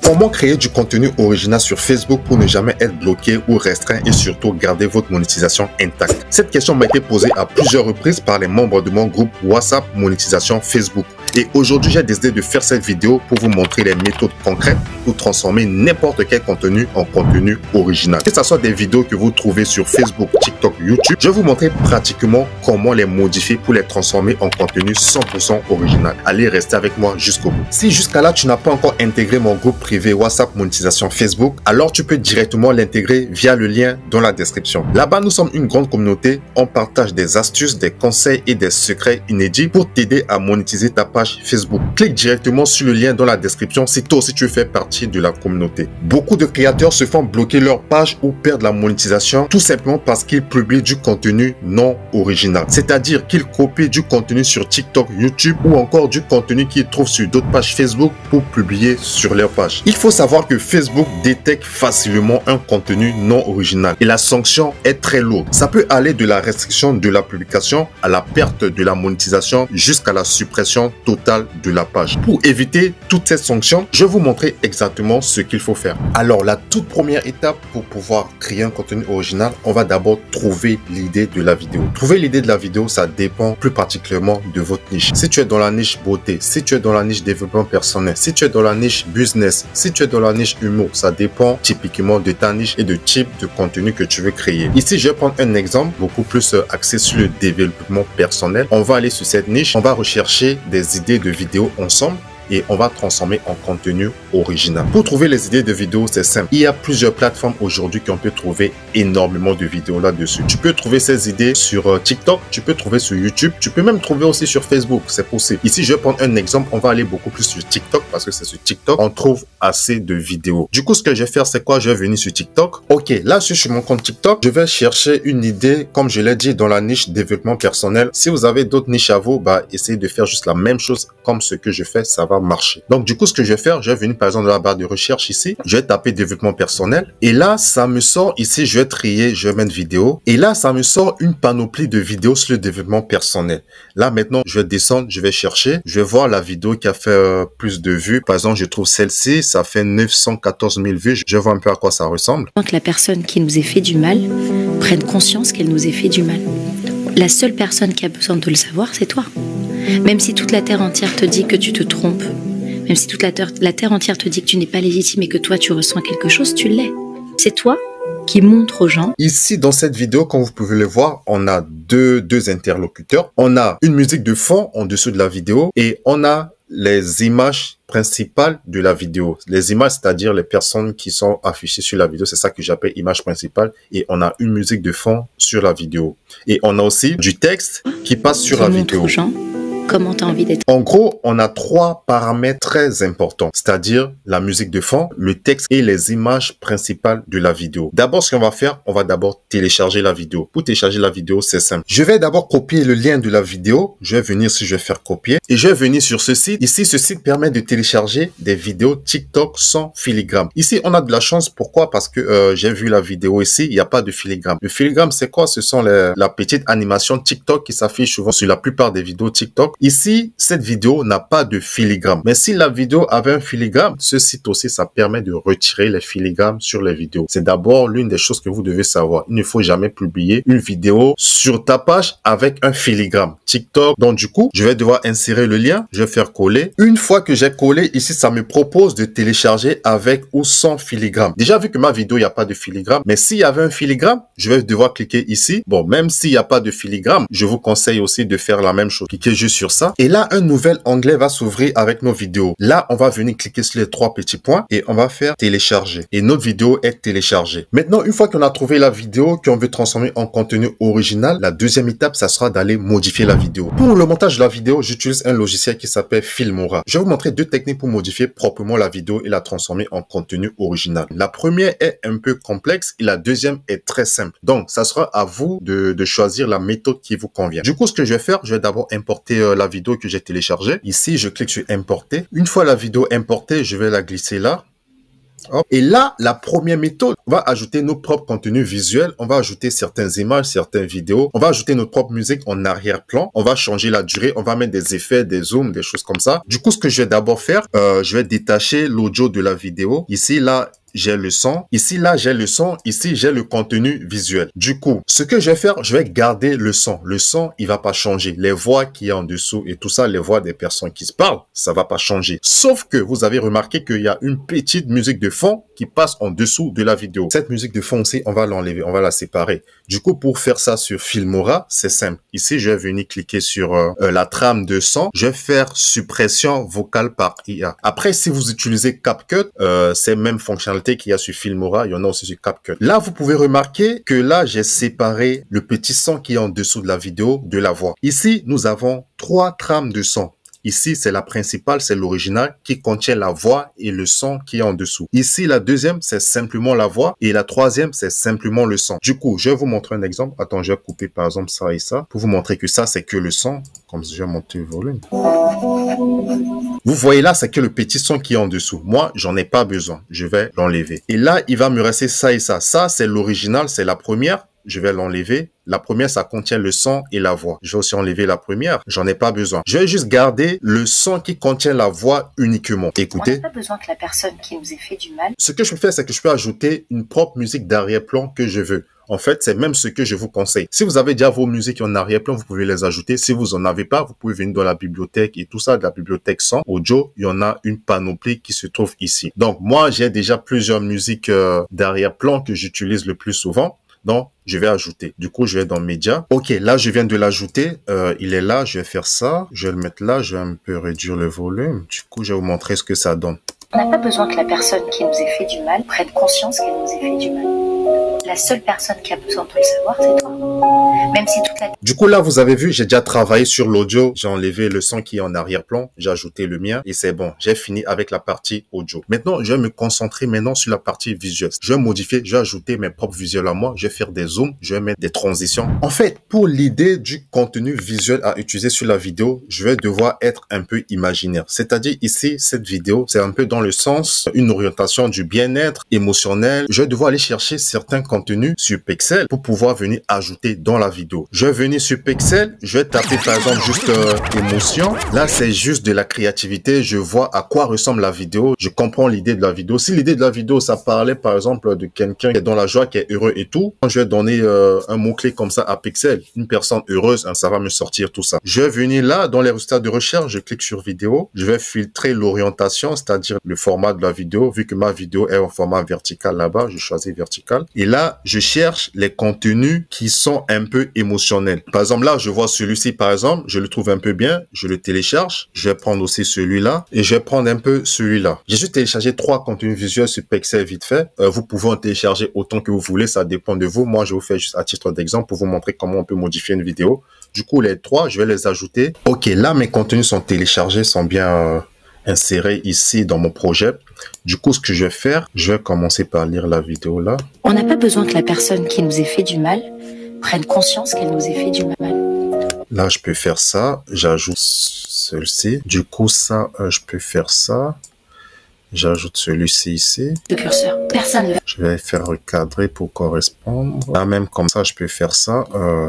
Comment créer du contenu original sur Facebook pour ne jamais être bloqué ou restreint et surtout garder votre monétisation intacte? Cette question m'a été posée à plusieurs reprises par les membres de mon groupe WhatsApp Monétisation Facebook. Et aujourd'hui, j'ai décidé de faire cette vidéo pour vous montrer les méthodes concrètes pour transformer n'importe quel contenu en contenu original. Que ce soit des vidéos que vous trouvez sur Facebook, TikTok, YouTube, je vais vous montrer pratiquement comment les modifier pour les transformer en contenu 100% original. Allez, restez avec moi jusqu'au bout. Si jusqu'à là, tu n'as pas encore intégré mon groupe privé WhatsApp Monétisation Facebook, alors tu peux directement l'intégrer via le lien dans la description. Là-bas, nous sommes une grande communauté. On partage des astuces, des conseils et des secrets inédits pour t'aider à monétiser ta page Facebook. Clique directement sur le lien dans la description si toi aussi tu fais partie de la communauté. Beaucoup de créateurs se font bloquer leur page ou perdent la monétisation tout simplement parce qu'ils publient du contenu non original. C'est-à-dire qu'ils copient du contenu sur TikTok, YouTube ou encore du contenu qu'ils trouvent sur d'autres pages Facebook pour publier sur leur page. Il faut savoir que Facebook détecte facilement un contenu non original et la sanction est très lourde. Ça peut aller de la restriction de la publication à la perte de la monétisation jusqu'à la suppression totale de la page. Pour éviter toutes ces sanctions, je vais vous montrer exactement ce qu'il faut faire. Alors, la toute première étape pour pouvoir créer un contenu original, on va d'abord trouver l'idée de la vidéo. Trouver l'idée de la vidéo, ça dépend plus particulièrement de votre niche. Si tu es dans la niche beauté, si tu es dans la niche développement personnel, si tu es dans la niche business, si tu es dans la niche humour, ça dépend typiquement de ta niche et de type de contenu que tu veux créer. Ici, je vais prendre un exemple beaucoup plus axé sur le développement personnel. On va aller sur cette niche, on va rechercher des idées de vidéos ensemble et on va transformer en contenu original. Pour trouver les idées de vidéos, c'est simple. Il y a plusieurs plateformes aujourd'hui qu'on peut trouver énormément de vidéos là-dessus. Tu peux trouver ces idées sur TikTok, tu peux trouver sur YouTube, tu peux même trouver aussi sur Facebook, c'est possible. Ici, je vais prendre un exemple. On va aller beaucoup plus sur TikTok parce que c'est sur TikTok, on trouve assez de vidéos. Du coup, ce que je vais faire, c'est quoi? Je vais venir sur TikTok. Ok, là, je suis sur mon compte TikTok. Je vais chercher une idée, comme je l'ai dit, dans la niche développement personnel. Si vous avez d'autres niches à vous, essayez de faire juste la même chose comme ce que je fais, ça va marcher. Donc, du coup, ce que je vais faire, je vais venir par exemple dans la barre de recherche ici, je vais taper développement personnel et là, ça me sort ici, je vais trier, je vais mettre vidéo et là, ça me sort une panoplie de vidéos sur le développement personnel. Là, maintenant, je vais descendre, je vais chercher, je vais voir la vidéo qui a fait plus de vues. Par exemple, je trouve celle-ci, ça fait 914 000 vues. Je vois un peu à quoi ça ressemble. Que la personne qui nous ait fait du mal prenne conscience qu'elle nous ait fait du mal. La seule personne qui a besoin de le savoir, c'est toi. Même si toute la terre entière te dit que tu te trompes, même si toute la terre entière te dit que tu n'es pas légitime et que toi tu ressens quelque chose, tu l'es. C'est toi qui montre aux gens. Ici, dans cette vidéo, comme vous pouvez le voir, on a deux interlocuteurs. On a une musique de fond en dessous de la vidéo et on a les images principales de la vidéo. Les images, c'est-à-dire les personnes qui sont affichées sur la vidéo, c'est ça que j'appelle image principale. Et on a une musique de fond sur la vidéo. Et on a aussi du texte qui passe sur la vidéo. Aux gens comment tu as envie d'être. En gros, on a trois paramètres très importants, c'est-à-dire la musique de fond, le texte et les images principales de la vidéo. D'abord, ce qu'on va faire, on va d'abord télécharger la vidéo. Pour télécharger la vidéo, c'est simple. Je vais d'abord copier le lien de la vidéo. Je vais venir si je vais faire copier et je vais venir sur ce site. Ici, ce site permet de télécharger des vidéos TikTok sans filigrane. Ici, on a de la chance. Pourquoi? Parce que j'ai vu la vidéo ici, il n'y a pas de filigrane. Le filigrane, c'est quoi? Ce sont la petite animation TikTok qui s'affiche souvent sur la plupart des vidéos TikTok. Ici, cette vidéo n'a pas de filigrane. Mais si la vidéo avait un filigrane, ce site aussi, ça permet de retirer les filigranes sur les vidéos. C'est d'abord l'une des choses que vous devez savoir. Il ne faut jamais publier une vidéo sur ta page avec un filigrane TikTok. Donc, du coup, je vais devoir insérer le lien. Je vais faire coller. Une fois que j'ai collé, ici, ça me propose de télécharger avec ou sans filigrane. Déjà, vu que ma vidéo, il n'y a pas de filigrane. Mais s'il y avait un filigrane, je vais devoir cliquer ici. Bon, même s'il n'y a pas de filigrane, je vous conseille aussi de faire la même chose. Cliquez juste sur ça. Et là, un nouvel onglet va s'ouvrir avec nos vidéos. Là, on va venir cliquer sur les trois petits points et on va faire télécharger. Et notre vidéo est téléchargée. Maintenant, une fois qu'on a trouvé la vidéo qu'on veut transformer en contenu original, la deuxième étape, ça sera d'aller modifier la vidéo. Pour le montage de la vidéo, j'utilise un logiciel qui s'appelle Filmora. Je vais vous montrer deux techniques pour modifier proprement la vidéo et la transformer en contenu original. La première est un peu complexe et la deuxième est très simple. Donc, ça sera à vous de choisir la méthode qui vous convient. Du coup, ce que je vais faire, je vais d'abord importer la vidéo que j'ai téléchargée. Ici, je clique sur importer. Une fois la vidéo importée, je vais la glisser là. Hop. Et là, la première méthode, on va ajouter nos propres contenus visuels, on va ajouter certaines images, certaines vidéos, on va ajouter notre propre musique en arrière-plan, on va changer la durée, on va mettre des effets, des zooms, des choses comme ça. Du coup, ce que je vais d'abord faire, je vais détacher l'audio de la vidéo. Ici, là, j'ai le son. Ici, là, j'ai le son. Ici, j'ai le contenu visuel. Du coup, ce que je vais faire, je vais garder le son. Le son, il va pas changer. Les voix qui est en dessous et tout ça, les voix des personnes qui se parlent, ça va pas changer. Sauf que vous avez remarqué qu'il y a une petite musique de fond qui passe en dessous de la vidéo. Cette musique de fond aussi, on va l'enlever, on va la séparer. Du coup, pour faire ça sur Filmora, c'est simple. Ici, je vais venir cliquer sur la trame de son. Je vais faire suppression vocale par IA. Après, si vous utilisez CapCut, c'est même fonctionnalité qu'il y a sur Filmora, il y en a aussi sur CapCut. Là, vous pouvez remarquer que là, j'ai séparé le petit son qui est en dessous de la vidéo de la voix. Ici, nous avons 3 trames de son. Ici, c'est la principale, c'est l'original qui contient la voix et le son qui est en dessous. Ici, la deuxième, c'est simplement la voix et la troisième, c'est simplement le son. Du coup, je vais vous montrer un exemple. Attends, je vais couper par exemple ça et ça pour vous montrer que ça, c'est que le son. Comme si je vais monter le volume. Vous voyez là, c'est que le petit son qui est en dessous. Moi, j'en ai pas besoin. Je vais l'enlever. Et là, il va me rester ça et ça. Ça, c'est l'original, c'est la première. Je vais l'enlever. La première, ça contient le son et la voix. Je vais aussi enlever la première. J'en ai pas besoin. Je vais juste garder le son qui contient la voix uniquement. Écoutez. On n'a pas besoin que la personne qui nous ait fait du mal. Ce que je peux faire, c'est que je peux ajouter une propre musique d'arrière-plan que je veux. En fait, c'est même ce que je vous conseille. Si vous avez déjà vos musiques en arrière-plan, vous pouvez les ajouter. Si vous en avez pas, vous pouvez venir dans la bibliothèque et tout ça, de la bibliothèque son, audio. Il y en a une panoplie qui se trouve ici. Donc, moi, j'ai déjà plusieurs musiques d'arrière-plan que j'utilise le plus souvent. Donc, je vais ajouter. Du coup, je vais dans Médias. Ok, là, je viens de l'ajouter. Il est là. Je vais faire ça. Je vais le mettre là. Je vais un peu réduire le volume. Du coup, je vais vous montrer ce que ça donne. On n'a pas besoin que la personne qui nous ait fait du mal prenne conscience qu'elle nous ait fait du mal. La seule personne qui a besoin de le savoir, c'est toi. Même si toute la... Du coup, là, vous avez vu, j'ai déjà travaillé sur l'audio. J'ai enlevé le son qui est en arrière-plan. J'ai ajouté le mien et c'est bon. J'ai fini avec la partie audio. Maintenant, je vais me concentrer maintenant sur la partie visuelle. Je vais modifier, je vais ajouter mes propres visuels à moi. Je vais faire des zooms, je vais mettre des transitions. En fait, pour l'idée du contenu visuel à utiliser sur la vidéo, je vais devoir être un peu imaginaire. C'est-à-dire ici, cette vidéo, c'est un peu dans le sens, une orientation du bien-être émotionnel. Je vais devoir aller chercher certains contenus sur Pexels pour pouvoir venir ajouter dans la vidéo. Je vais venir sur Pexels, je vais taper par exemple juste émotion. Là, c'est juste de la créativité. Je vois à quoi ressemble la vidéo. Je comprends l'idée de la vidéo. Si l'idée de la vidéo, ça parlait par exemple de quelqu'un qui est dans la joie, qui est heureux et tout, je vais donner un mot-clé comme ça à Pexels. Une personne heureuse, hein, ça va me sortir tout ça. Je vais venir là, dans les résultats de recherche, je clique sur vidéo. Je vais filtrer l'orientation, c'est-à-dire le format de la vidéo. Vu que ma vidéo est en format vertical là-bas, je choisis vertical. Et là, je cherche les contenus qui sont un peu émotionnels. Par exemple, là, je vois celui-ci, par exemple, je le trouve un peu bien. Je le télécharge. Je vais prendre aussi celui-là et je vais prendre un peu celui-là. J'ai juste téléchargé 3 contenus visuels sur Pexels vite fait. Vous pouvez en télécharger autant que vous voulez. Ça dépend de vous. Moi, je vous fais juste à titre d'exemple pour vous montrer comment on peut modifier une vidéo. Du coup, les 3, je vais les ajouter. Ok, là, mes contenus sont téléchargés, sont bien insérés ici dans mon projet. Du coup, ce que je vais faire, je vais commencer par lire la vidéo là. On n'a pas besoin que la personne qui nous ait fait du mal prenne conscience qu'elle nous ait fait du mal. Là, je peux faire ça. J'ajoute celui-ci. Du coup, ça, je peux faire ça. J'ajoute celui-ci ici. Le curseur, personne ne... Je vais faire recadrer pour correspondre. Là, même comme ça, je peux faire ça.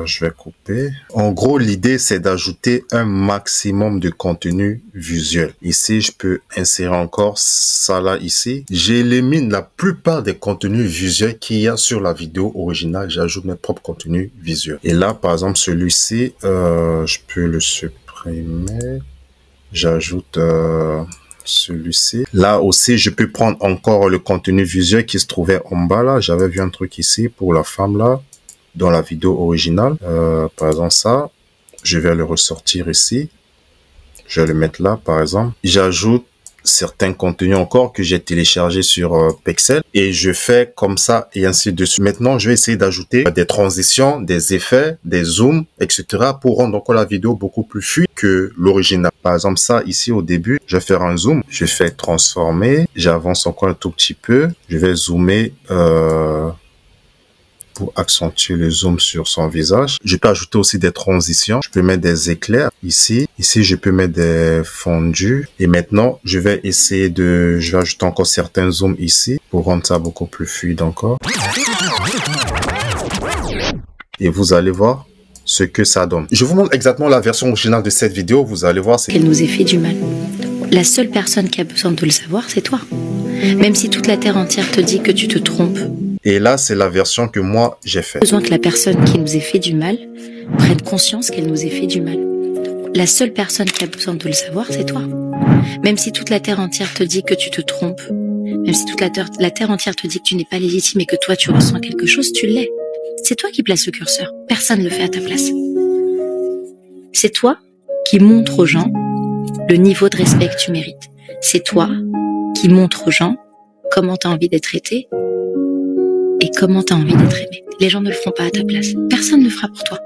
Je vais couper. En gros, l'idée, c'est d'ajouter un maximum de contenu visuel. Ici, je peux insérer encore ça là, ici. J'élimine la plupart des contenus visuels qu'il y a sur la vidéo originale. J'ajoute mes propres contenus visuels. Et là, par exemple, celui-ci, je peux le supprimer. J'ajoute... celui-ci. Là aussi, je peux prendre encore le contenu visuel qui se trouvait en bas là. J'avais vu un truc ici pour la femme là, dans la vidéo originale. Par exemple ça, je vais le ressortir ici. Je vais le mettre là par exemple. J'ajoute certains contenus encore que j'ai téléchargés sur Pexels et je fais comme ça et ainsi de suite. Maintenant, je vais essayer d'ajouter des transitions, des effets, des zooms, etc. pour rendre encore la vidéo beaucoup plus fluide que l'original. Par exemple, ça ici au début, je vais faire un zoom, je fais transformer, j'avance encore un tout petit peu, je vais zoomer pour accentuer le zoom sur son visage. Je peux ajouter aussi des transitions. Je peux mettre des éclairs ici. Ici, je peux mettre des fondus. Et maintenant, je vais ajouter encore certains zooms ici pour rendre ça beaucoup plus fluide encore. Et vous allez voir ce que ça donne. Je vous montre exactement la version originale de cette vidéo. Vous allez voir. Qu'elle nous ait fait du mal. La seule personne qui a besoin de le savoir, c'est toi. Même si toute la terre entière te dit que tu te trompes. Et là, c'est la version que moi, j'ai faite. Besoin que la personne qui nous ait fait du mal prenne conscience qu'elle nous ait fait du mal. La seule personne qui a besoin de le savoir, c'est toi. Même si toute la terre entière te dit que tu te trompes, même si toute la terre entière te dit que tu n'es pas légitime et que toi tu ressens quelque chose, tu l'es. C'est toi qui places le curseur. Personne ne le fait à ta place. C'est toi qui montre aux gens le niveau de respect que tu mérites. C'est toi qui montre aux gens comment tu as envie d'être traité et comment tu as envie d'être aimé. Les gens ne le feront pas à ta place. Personne ne le fera pour toi.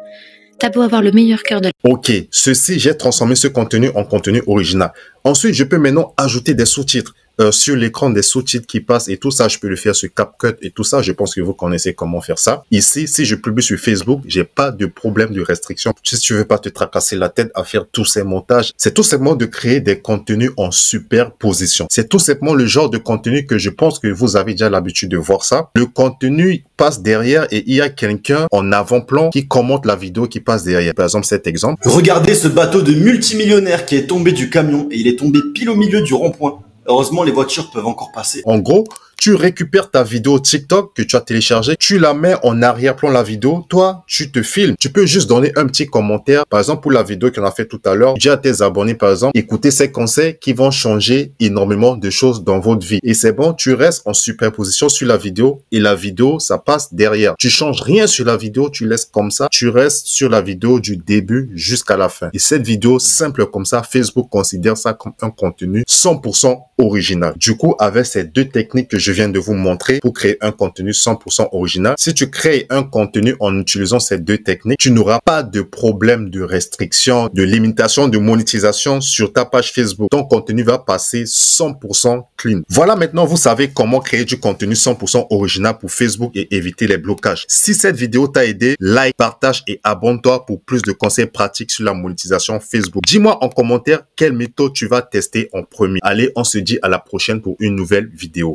T'as beau avoir le meilleur cœur de... Ok, j'ai transformé ce contenu en contenu original. Ensuite, je peux maintenant ajouter des sous-titres. Sur l'écran, des sous-titres qui passent et tout ça, je peux le faire sur CapCut et tout ça. Je pense que vous connaissez comment faire ça. Ici, si je publie sur Facebook, j'ai pas de problème de restriction. Si tu veux pas te tracasser la tête à faire tous ces montages, c'est tout simplement de créer des contenus en superposition. C'est tout simplement le genre de contenu que je pense que vous avez déjà l'habitude de voir ça. Le contenu passe derrière et il y a quelqu'un en avant-plan qui commente la vidéo qui passe derrière. Par exemple, cet exemple. Regardez ce bateau de multimillionnaire qui est tombé du camion et il est tombé pile au milieu du rond-point. Heureusement, les voitures peuvent encore passer. En gros, tu récupères ta vidéo TikTok que tu as téléchargée, tu la mets en arrière-plan la vidéo, toi, tu te filmes. Tu peux juste donner un petit commentaire. Par exemple, pour la vidéo qu'on a fait tout à l'heure, dis à tes abonnés, par exemple, écoutez ces conseils qui vont changer énormément de choses dans votre vie. Et c'est bon, tu restes en superposition sur la vidéo et la vidéo, ça passe derrière. Tu changes rien sur la vidéo, tu laisses comme ça. Tu restes sur la vidéo du début jusqu'à la fin. Et cette vidéo simple comme ça, Facebook considère ça comme un contenu 100% original. Du coup, avec ces deux techniques que je viens de vous montrer pour créer un contenu 100% original, si tu crées un contenu en utilisant ces deux techniques, tu n'auras pas de problème de restriction, de limitation, de monétisation sur ta page Facebook. Ton contenu va passer 100% clean. Voilà, maintenant vous savez comment créer du contenu 100% original pour Facebook et éviter les blocages. Si cette vidéo t'a aidé, like, partage et abonne-toi pour plus de conseils pratiques sur la monétisation Facebook. Dis-moi en commentaire quelle méthode tu vas tester en premier. Allez, on se dit à la prochaine pour une nouvelle vidéo.